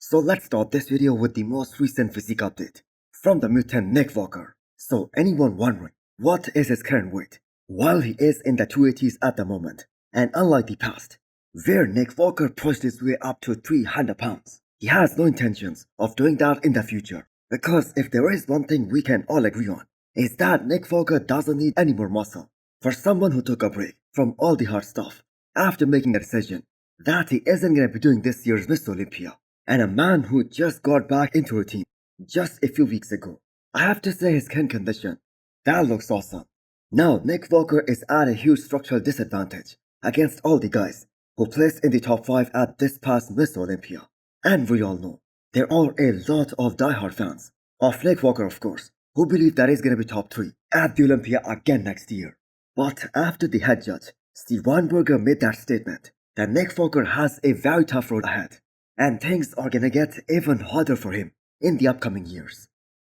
So let's start this video with the most recent physique update from the mutant Nick Walker. So anyone wondering what is his current weight? While he is in the 280s at the moment, and unlike the past, where Nick Walker pushed his way up to 300 pounds, he has no intentions of doing that in the future. Because if there is one thing we can all agree on, is that Nick Walker doesn't need any more muscle. For someone who took a break from all the hard stuff after making the decision that he isn't going to be doing this year's Miss Olympia, and a man who just got back into routine just a few weeks ago, I have to say his skin condition, that looks awesome. Now Nick Walker is at a huge structural disadvantage against all the guys who placed in the top 5 at this past Miss Olympia. And we all know there are a lot of diehard fans of Nick Walker, of course, who believe that he's going to be top 3 at the Olympia again next year. But after the head judge, Steve Weinberger, made that statement that Nick Walker has a very tough road ahead, and things are gonna get even harder for him in the upcoming years.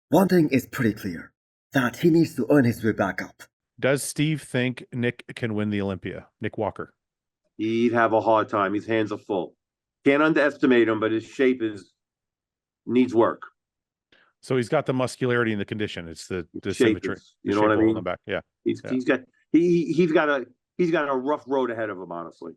One thing is pretty clear, that he needs to earn his way back up. Does Steve think Nick can win the Olympia? Nick Walker. He'd have a hard time. His hands are full. Can't underestimate him, but his shape needs work. So he's got the muscularity and the condition. It's the symmetry. You know what I mean? Back. Yeah. He's got a rough road ahead of him, honestly.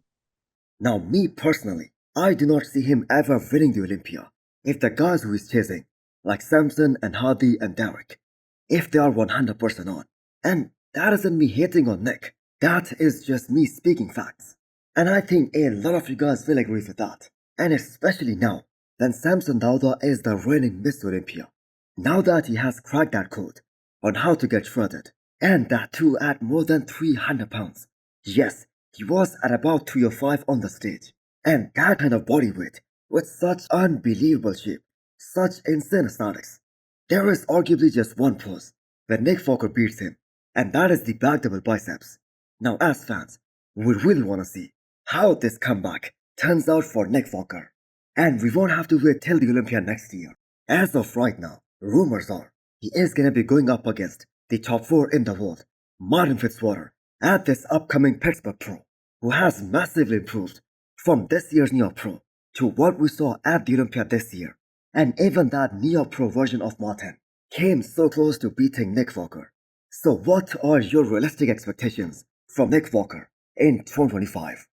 Now me personally, I do not see him ever winning the Olympia if the guys who he's chasing, like Samson and Hardy and Derek, if they are 100% on. And that isn't me hating on Nick, that is just me speaking facts. And I think a lot of you guys will agree with that. And especially now, when Samson Dauda is the reigning Miss Olympia. Now that he has cracked that code on how to get shredded, and that too at more than 300 pounds. Yes, he was at about 305 on the stage. And that kind of body weight, with such unbelievable shape, such insane aesthetics. There is arguably just one pose where Nick Walker beats him, and that is the back double biceps. Now as fans, we really want to see how this comeback turns out for Nick Walker. And we won't have to wait till the Olympia next year. As of right now, rumors are he is going to be going up against the top 4 in the world, Martin Fitzwater, at this upcoming Pittsburgh Pro, who has massively improved from this year's Neo Pro to what we saw at the Olympia this year. And even that Neo Pro version of Martin came so close to beating Nick Walker. So what are your realistic expectations from Nick Walker in 2025?